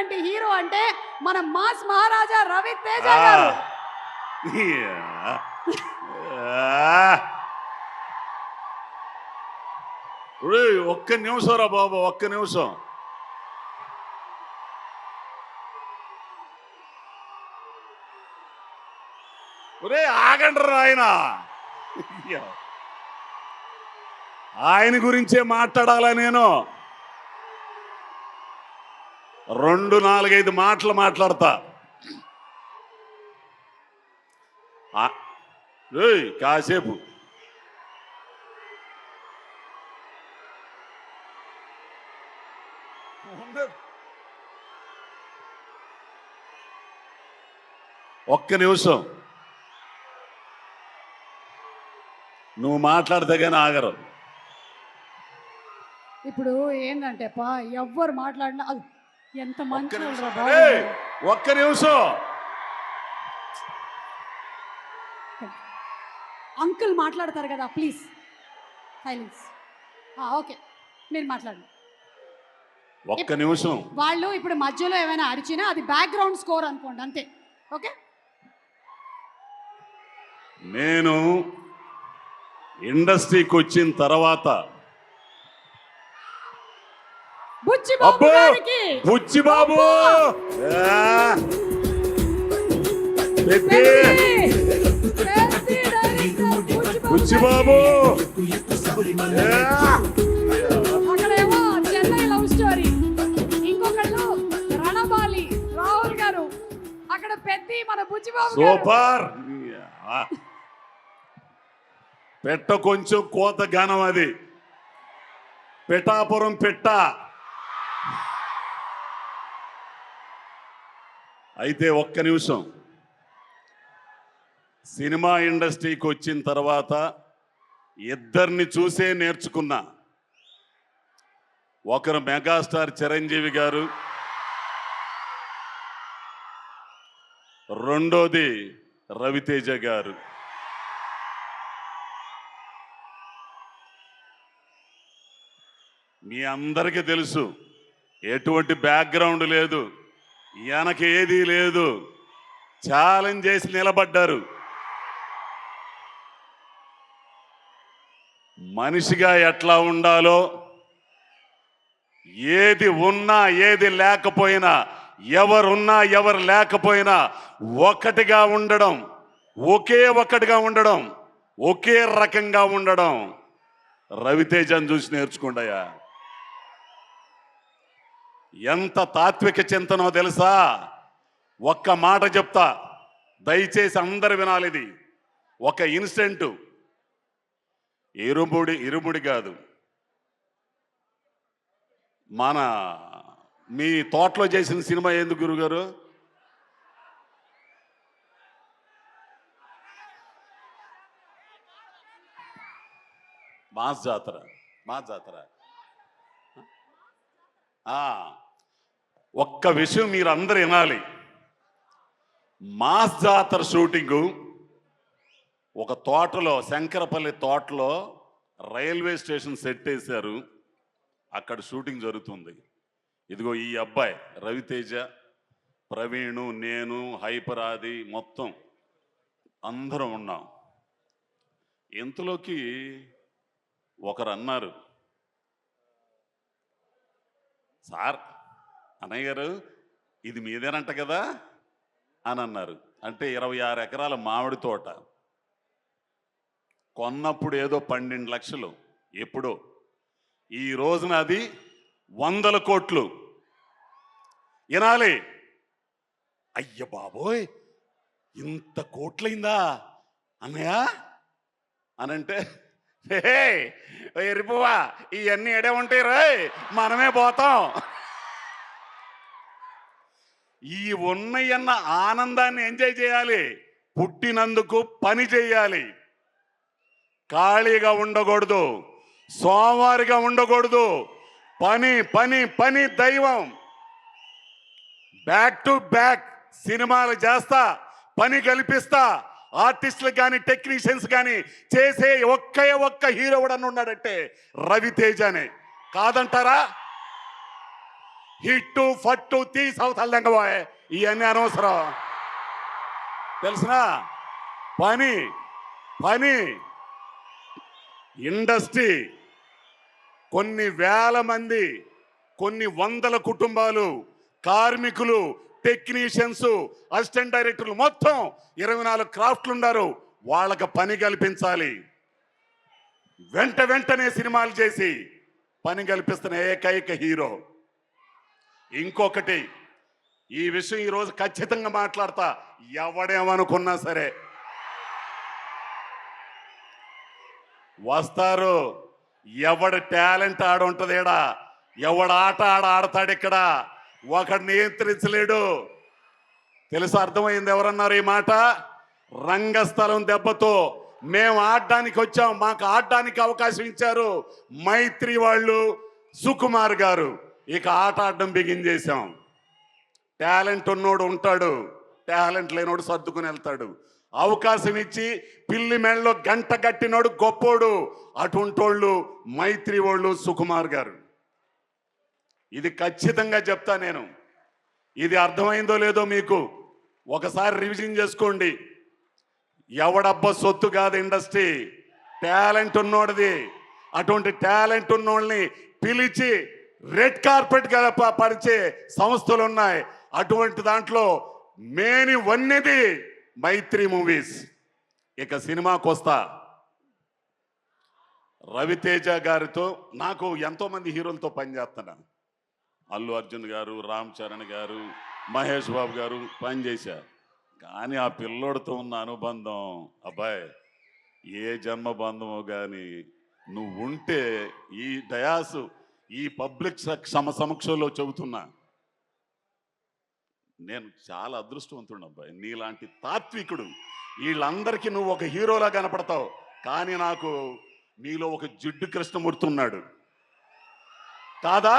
ఉన్నటువంటి హీరో అంటే మన మాస్ మహారాజా రవితేజ గారు. ఒక్క నిమిషం రా బాబు, ఒక్క నిమిషం. ఒరే ఆగండి రా ఆయన గురించే మాట్లాడాలా నేను. 2-4-5 మాటలు మాట్లాడతా. కాసేపు ఒక్క నిమిషం నువ్వు మాట్లాడితే కానీ ఆగరు. ఇప్పుడు ఏంటంటే ఎవ్వరు మాట్లాడినా ఎంత మంచి ఒక్క నిమిషం అంకుల్ మాట్లాడతారు కదా, ప్లీజ్ సైలెన్స్. ఓకే, మీరు మాట్లాడండి. ఒక్క నిమిషం. వాళ్ళు ఇప్పుడు మధ్యలో ఏమైనా అరిచినా అది బ్యాక్గ్రౌండ్ స్కోర్ అనుకోండి, అంతే. ఓకే, నేను ఇండస్ట్రీకి వచ్చిన తర్వాత బుచ్చిబాబు బుచ్చిబాబు అక్కడేమో చెన్నై లవ్ స్టోరీ, ఇంకొకళ్ళు రణబాలి రాహుల్ గారు, అక్కడ పెద్ద మన బుచ్చిబాబు సూపర్. పెట్ట కొంచెం కోత గానం, అది పిఠాపురం పెట్ట. అయితే ఒక్క నిమిషం, సినిమా ఇండస్ట్రీకి వచ్చిన తర్వాత ఇద్దరిని చూసే నేర్చుకున్నా. ఒకరు మెగాస్టార్ చిరంజీవి గారు, రెండోది రవితేజ గారు. మీ అందరికీ తెలుసు, ఎటువంటి బ్యాక్గ్రౌండ్ లేదు, వెనక ఏదీ లేదు, ఛాలెంజ్ చేసి నిలబడ్డారు. మనిషిగా ఎట్లా ఉండాలో, ఏది ఉన్నా ఏది లేకపోయినా, ఎవరున్నా ఎవరు లేకపోయినా ఒకటిగా ఉండడం, ఒకటిగా ఉండడం, ఒకే రకంగా ఉండడం రవితేజను చూసి నేర్చుకోండియా. ఎంత తాత్విక చింతనో తెలుసా? ఒక్క మాట చెప్తా, దయచేసి అందరు వినాలి. ఇది ఒక ఇన్సిడెంట్, ఇరుముడి కాదు, మన మీ తోటలో చేసిన సినిమా ఏంది గురుగారు? మాస్ జాతర. ఒక్క విషయం మీరు అందరు వినాలి. మాస్ జాతర షూటింగు ఒక తోటలో, శంకరపల్లి తోటలో రైల్వే స్టేషన్ సెట్ వేశారు. అక్కడ షూటింగ్ జరుగుతుంది. ఇదిగో ఈ అబ్బాయి రవితేజ, ప్రవీణు, నేను, హైపర్ ఆది, మొత్తం అందరం ఉన్నాం. ఇంతలోకి ఒకరు అన్నారు, సార్, అన్నయ్య గారు ఇది మీదేనంట కదా అని అన్నారు. అంటే 26 ఎకరాల మామిడి తోట కొన్నప్పుడు ఏదో 12 లక్షలు, ఎప్పుడో. ఈ రోజున అది 100 కోట్లు. వినాలి, అయ్య బాబోయ్ ఇంత కోట్లయిందా అన్నయ్య అనంటే, ఎరిపోవా ఇవన్నీ ఎడే ఉంటాయి రాయ్, మనమే పోతాం. ఈ ఉన్నయన్న ఆనందాన్ని ఎంజాయ్ చేయాలి, పుట్టినందుకు పని చేయాలి, ఖాళీగా ఉండకూడదు, సోమవారిగా ఉండకూడదు. పని పని పని దైవం. బ్యాక్ టు బ్యాక్ సినిమాలు చేస్తా, పని కల్పిస్తా. ఆర్టిస్టులకు కానీ టెక్నీషియన్స్ కానీ చేసే ఒక్క హీరో కూడా ఉన్నాడంటే రవితేజనే. కాదంటారా? హిట్టు ఫట్టు తీసి అవతల పోయే ఇవన్నీ అనవసరం. తెలిసిన పని పని ఇండస్ట్రీ కొన్ని వేల మంది, కొన్ని వందల కుటుంబాలు, కార్మికులు, టెక్నీషియన్స్, అసిస్టెంట్ డైరెక్టర్లు మొత్తం 24 క్రాఫ్ట్లు ఉన్నారు. వాళ్ళకి పని కల్పించాలి. వెంటనే సినిమాలు చేసి పని కల్పిస్తున్న ఏకైక హీరో. ఇంకొకటి, ఈ విషయం ఈరోజు ఖచ్చితంగా మాట్లాడతా. ఎవడేమనుకున్నా సరే వస్తారు. ఎవడ టాలెంట్ ఆడుంటది ఇక్కడ, ఎవడ ఆట ఆడతాడు ఇక్కడ, ఒకడు నియంత్రించలేడు. తెలుసు, అర్థమైంది. ఎవరన్నారు ఈ మాట? రంగస్థలం దెబ్బతో మేము ఆడడానికి వచ్చాం, మాకు ఆడడానికి అవకాశం ఇచ్చారు మైత్రి వాళ్ళు, సుకుమార్ గారు. ఇక ఆట ఆడడం బిగిన్ చేశాం. టాలెంట్ ఉన్నోడు ఉంటాడు, టాలెంట్ లేనోడు సర్దుకుని వెళ్తాడు. అవకాశం ఇచ్చి పిల్లి మెళ్ళలో గంట గట్టినోడు గొప్పోడు. అటుంటోళ్ళు మైత్రి వాళ్ళు, సుకుమార్ గారు. ఇది ఖచ్చితంగా చెప్తా నేను. ఇది అర్థమైందో లేదో మీకు ఒకసారి రివిజన్ చేసుకోండి. ఎవడబ్బ సొత్తు కాదు ఇండస్ట్రీ, టాలెంట్ ఉన్నోడిది. అటువంటి టాలెంట్ ఉన్నోళ్ళని పిలిచి రెడ్ కార్పెట్ పరిచే సంస్థలు ఉన్నాయి. అటువంటి దాంట్లో మేని వన్నెది మైత్రి మూవీస్. ఇక సినిమాకి వస్తా. రవితేజ గారితో నాకు ఎంతో మంది హీరోలతో పనిచేస్తున్నాను. అల్లు అర్జున్ గారు, రామ్ చరణ్ గారు, మహేష్ బాబు గారు పనిచేశారు. కానీ ఆ పిల్లోడితో ఉన్న అనుబంధం, అబ్బాయి ఏ జన్మ బంధమో కానీ నువ్వు ఉంటే ఈ డయాసు, ఈ పబ్లిక్ సమక్షంలో చెబుతున్నా, నేను చాలా అదృష్టవంతుడు అబ్బాయి. నీలాంటి తాత్వికుడు, వీళ్ళందరికీ నువ్వు ఒక హీరోలా కనపడతావు. కానీ నాకు నీలో ఒక జిడ్డు కృష్ణమూర్తి ఉన్నాడు. కాదా?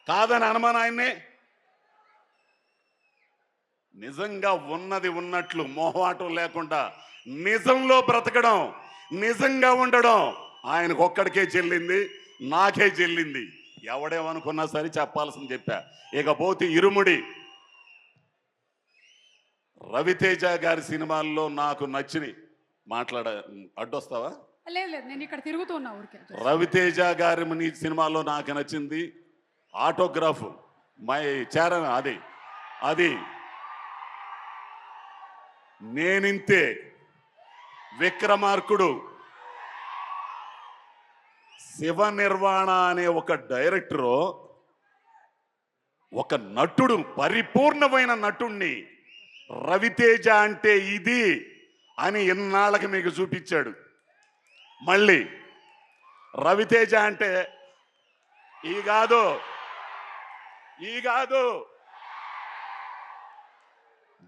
కాదని అనుమానం ఆయన్నే. నిజంగా ఉన్నది ఉన్నట్లు మొహమాటం లేకుండా నిజంలో బ్రతకడం, నిజంగా ఉండడం ఆయనకు ఒక్కడికే చెల్లింది, నాకే చెల్లింది. ఎవడేమనుకున్నా సరే చెప్పాల్సింది చెప్పా. ఇకపోతే ఇరుముడి. రవితేజ గారి సినిమాల్లో నాకు నచ్చిని అడ్డొస్తావా? లేదు, నేను ఇక్కడ తిరుగుతూ ఉన్నా ఊరికే. రవితేజ గారి నీ సినిమాలో నాకు నచ్చింది ఆటోగ్రాఫ్, మై చరణ్, అది నేనింతే, విక్రమార్కుడు, శివ నిర్వాణ అనే ఒక డైరెక్టరు, ఒక నటుడు, పరిపూర్ణమైన నటుణ్ణి రవితేజ అంటే ఇది అని ఇన్నాళ్ళకి మీకు చూపించాడు. మళ్ళీ రవితేజ అంటే ఈ కాదు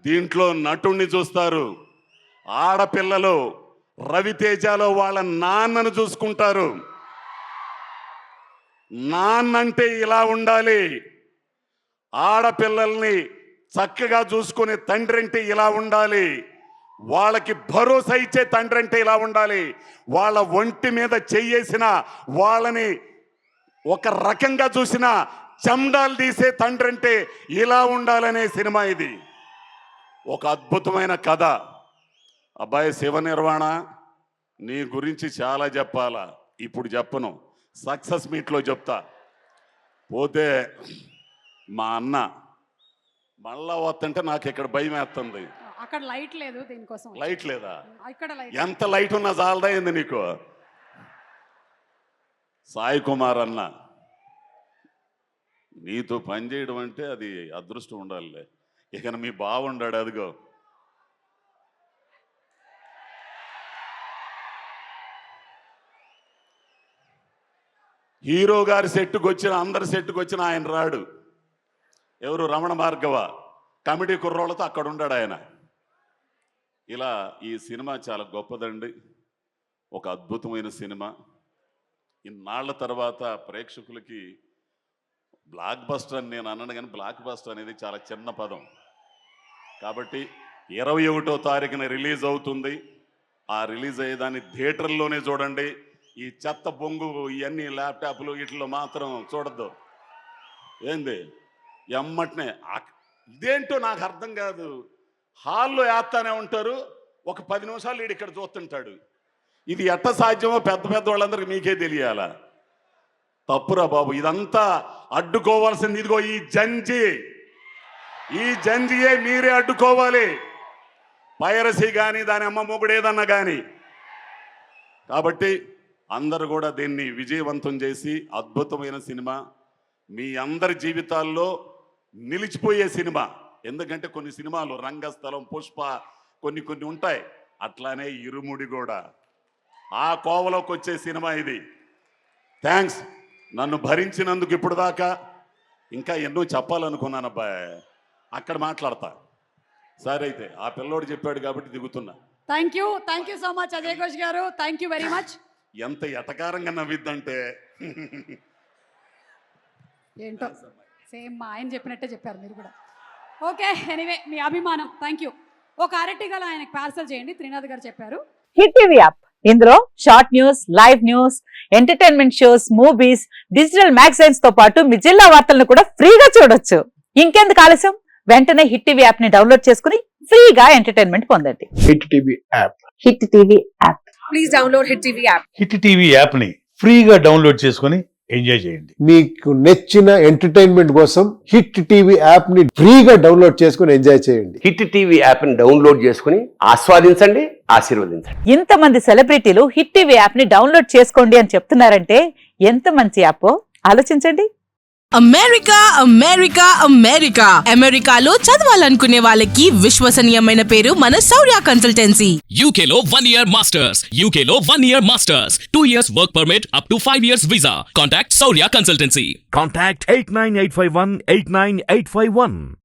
దీంట్లో నటుణ్ణి చూస్తారు. ఆడపిల్లలు రవితేజలో వాళ్ళ నాన్నను చూసుకుంటారు. నాన్నంటే ఇలా ఉండాలి, ఆడపిల్లల్ని చక్కగా చూసుకునే తండ్రి అంటే ఇలా ఉండాలి, వాళ్ళకి భరోసా ఇచ్చే తండ్రి అంటే ఇలా ఉండాలి, వాళ్ళ ఒంటి మీద చెయ్యేసిన వాళ్ళని ఒక రకంగా చూసిన చెండాలు తీసే తండ్రి అంటే ఇలా ఉండాలనే సినిమా ఇది. ఒక అద్భుతమైన కథ. అబ్బాయి శివ నిర్వాణ, నీ గురించి చాలా చెప్పాలా, ఇప్పుడు చెప్పను, సక్సెస్ మీట్లో చెప్తా. పోతే మా అన్న మళ్ళా వస్తుంటే నాకు ఇక్కడ భయం వేస్తుంది. అక్కడ లైట్ లేదు, దీనికోసం లైట్ లేదా? ఇక్కడ లైట్, ఎంత లైట్ ఉన్నా చాలదా ఏంది నీకు? సాయి కుమార్ అన్న, నీతో పనిచేయడం అంటే అది అదృష్టం ఉండాలిలే. ఇక మీ బావుండాడు, అదిగో హీరో గారి సెట్టుకు వచ్చిన, అందరి సెట్టుకు వచ్చిన ఆయన రాడు. ఎవరు? రమణ భార్గవ కమిటీ కుర్రోళ్ళతో అక్కడ ఉన్నాడు ఆయన. ఇలా ఈ సినిమా చాలా గొప్పదండి, ఒక అద్భుతమైన సినిమా. ఇన్నాళ్ల తర్వాత ప్రేక్షకులకి బ్లాక్ బస్టర్ అని నేను అన్నాను, కానీ బ్లాక్ బస్టర్ అనేది చాలా చిన్న పదం. కాబట్టి 21వ తారీఖున రిలీజ్ అవుతుంది. ఆ రిలీజ్ అయ్యేదాన్ని థియేటర్లోనే చూడండి. ఈ చెత్త బొంగు ఇవన్నీ ల్యాప్టాప్లు వీటిలో మాత్రం చూడద్దు. ఏంది ఎమ్మటనే ఇదేంటో నాకు అర్థం కాదు. హాల్లో వేస్తానే ఉంటారు, ఒక 10 నిమిషాలు వీడు ఇక్కడ చూస్తుంటాడు. ఇది ఎట్ట సాధ్యమో పెద్ద పెద్ద వాళ్ళందరికీ మీకే తెలియాలా? తప్పురా బాబు, ఇదంతా అడ్డుకోవాల్సింది ఇదిగో ఈ జంజియే మీరే అడ్డుకోవాలి. పైరసీ కానీ దాని అమ్మ మొగుడు ఏదన్నా కానీ. కాబట్టి అందరూ కూడా దీన్ని విజయవంతం చేసి అద్భుతమైన సినిమా మీ అందరి జీవితాల్లో నిలిచిపోయే సినిమా. ఎందుకంటే కొన్ని సినిమాలు రంగస్థలం, పుష్ప కొన్ని ఉంటాయి, అట్లానే ఇరుముడి కూడా ఆ కోవలోకి వచ్చే సినిమా ఇది. థ్యాంక్స్ నన్ను భరించినందుకు. ఇప్పుడు దాకా ఇంకా ఎన్నో చెప్పాలనుకున్నాను అబ్బాయి, అక్కడ మాట్లాడతా. సరే అయితే ఆ పిల్లోడు చెప్పాడు కాబట్టి దిగుతున్నా. Thank you so much Ajay Ghosh గారు, థ్యాంక్ యూ వెరీ మచ్. ఎంత ఎటకారంగా నవ్విద్దంటే ఏంటో సేమ్ మా ఆయన చెప్పినట్టే చెప్పారు మీరు కూడా. ఓకే, ఎనీవే మీ అభిమానం, థ్యాంక్ యూ. ఒక అరటి గల ఆయనకు పార్సల్ చేయండి, త్రినాథ్ గారు చెప్పారు. హిట్ టీవీ యాప్, ఇందులో short news, live news, entertainment shows, movies, digital magazines తో పాటు మీ జిల్లా వార్తలను కూడా ఫ్రీగా చూడొచ్చు. ఇంకెందుకు ఆలస్యం, వెంటనే హిట్ టీవీ యాప్ ని డౌన్లోడ్ చేసుకుని ఫ్రీగా ఎంటర్టైన్మెంట్ పొందండి. Hit TV app. Hit TV app. Please download hit TV app. Hit TV app ని ఫ్రీగా డౌన్లోడ్ చేసుకొని ఎంజాయ్ చేయండి. మీకు నచ్చిన ఎంటర్టైన్మెంట్ కోసం హిట్ టీవీ యాప్ ని ఫ్రీగా డౌన్లోడ్ చేసుకుని ఎంజాయ్ చేయండి. హిట్ టీవీ యాప్ ని డౌన్లోడ్ చేసుకుని ఆస్వాదించండి, ఆశీర్వదించండి. ఇంతమంది సెలబ్రిటీలు హిట్ టీవీ యాప్ ని డౌన్లోడ్ చేసుకోండి అని చెప్తున్నారంటే ఎంత మంచి యాప్ ఆలోచించండి. అమెరికా అమెరికా అమెరికా అమెరికాలో చదవాలనుకునే వాళ్ళకి విశ్వసనీయమైన పేరు మన శౌర్య కన్సల్టెన్సీ. UK లో 1 year masters. UK లో 1 year masters. 2 years work permit up to 5 years visa. Contact Saurya Consultancy. Contact 89851 89851.